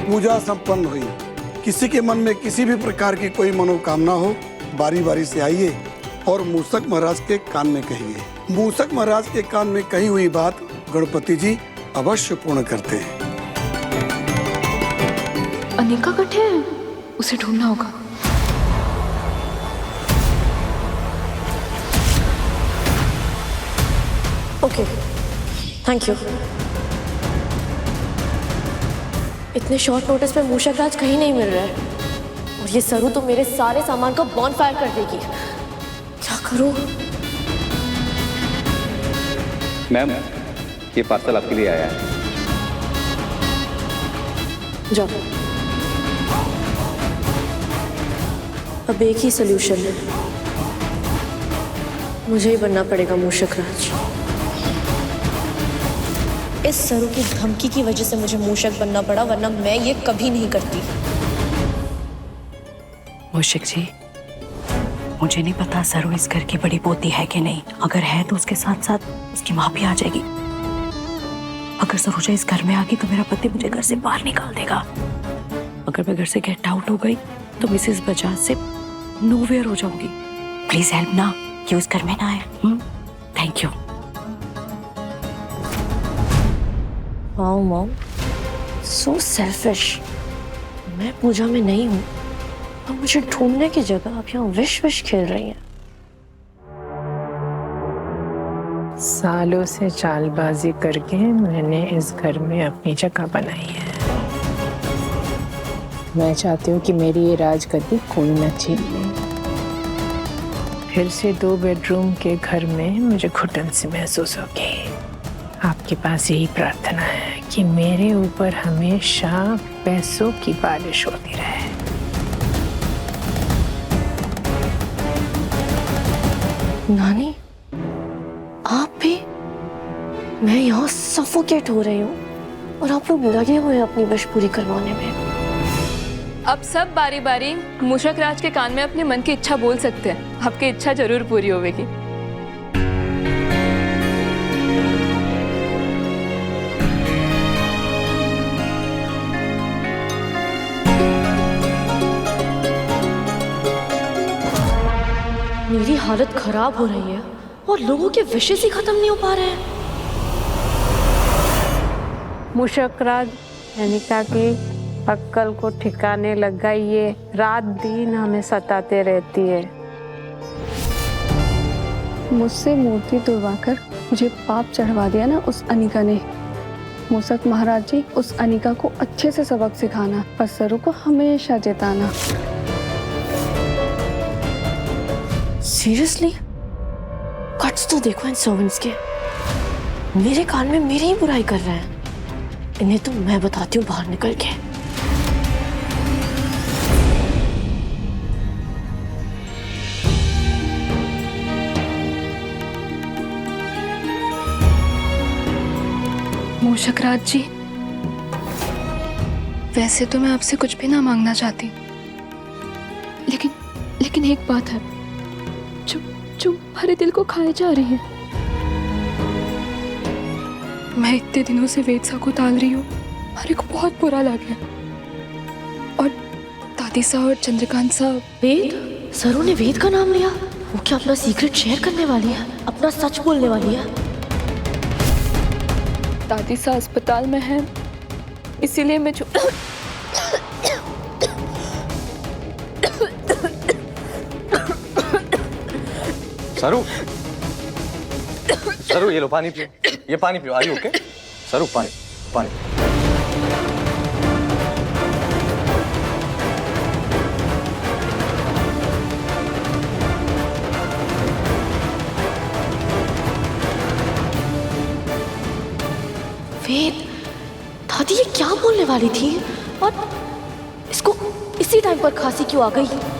पूजा संपन्न हुई। किसी के मन में किसी भी प्रकार की कोई मनोकामना हो, बारी बारी से आइए और मूषक महाराज के कान में कहिए। मूषक महाराज के कान में कही हुई बात गणपति जी अवश्य पूर्ण करते हैं। अनिका कठे है, उसे ढूंढना होगा। Okay, thank you. इतने शॉर्ट नोटिस पे मूषक राज कहीं नहीं मिल रहा है और ये सरू तो मेरे सारे सामान का बॉनफायर कर देगी। क्या करूं? मैम, ये पार्सल आपके लिए आया है। जाओ। अब एक ही सोल्यूशन है, मुझे ही बनना पड़ेगा मूषक राज। इस सरू की धमकी की वजह से मुझे मूषक बनना पड़ा, वरना मैं ये कभी नहीं करती। मूषक जी, मुझे नहीं पता सरू इस घर की बड़ी पोती है कि नहीं। अगर है तो उसके साथ साथ उसकी माँ भी आ जाएगी। अगर सरोजा इस घर में आ गई तो मेरा पति मुझे घर से बाहर निकाल देगा। अगर मैं घर से गेट आउट हो गई तो मिसेस बजाज से नोवेयर हो जाऊंगी। प्लीज हेल्प ना कि उस घर में ना आए। Thank you. Wow mom, so selfish. मैं पूजा में नहीं हूँ और मुझे ढूंढने की जगह आप यहाँ विश विश खेल रही हैं। सालों से चालबाजी करके मैंने इस घर में अपनी जगह बनाई है। मैं चाहती हूँ कि मेरी ये राजगद्दी कोई न छीन ले। फिर से 2 बेडरूम के घर में मुझे घुटन सी महसूस होगी। आपके पास यही प्रार्थना है कि मेरे ऊपर हमेशा पैसों की बारिश होती रहे। नानी, आप भी? मैं यहाँ सफोकेट हो रही हूँ और आप लोग लगे हुए हैं अपनी विश पूरी करवाने में। अब सब बारी बारी मूषक राज के कान में अपने मन की इच्छा बोल सकते हैं। आपकी इच्छा जरूर पूरी होगी। मेरी हालत खराब हो रही है और लोगों के विशेष ही खत्म नहीं हो पा रहे हैं। मूषक राज, अनिका की अक्ल को ठिकाने लग गई। ये रात दिन हमें सताते रहती है। मुझसे मूर्ति तुड़वाकर मुझे पाप चढ़वा दिया ना उस अनिका ने। मूषक महाराज जी, उस अनिका को अच्छे से सबक सिखाना और सरू को हमेशा जिताना। सीरियसली? कट्स तो देखो इन सर्वेंट्स के। मेरे कान में मेरी ही बुराई कर रहे हैं। इन्हें तो मैं बताती हूँ बाहर निकल के। मूषक राज जी, वैसे तो मैं आपसे कुछ भी ना मांगना चाहती, लेकिन एक बात है जो हमारे दिल को खाए जा रही है। मैं इतने दिनों से वेद सा को टाल रही हूँ, हमारे को बहुत बुरा लगा। और दादी साहब और चंद्रकांत साहब। वेद? सरू ने वेद का नाम लिया? वो क्या अपना सीक्रेट शेयर करने वाली है? अपना सच बोलने वाली है? दादी साहब अस्पताल में है, इसीलिए मैं सरू, सरू ये लो पानी पियो। ये पानी पियो। Are you okay? सरू पानी पानी। वेद, दादी ये क्या बोलने वाली थी? और इसको इसी टाइम पर खांसी क्यों आ गई?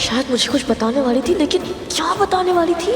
शायद मुझे कुछ बताने वाली थी, लेकिन क्या बताने वाली थी?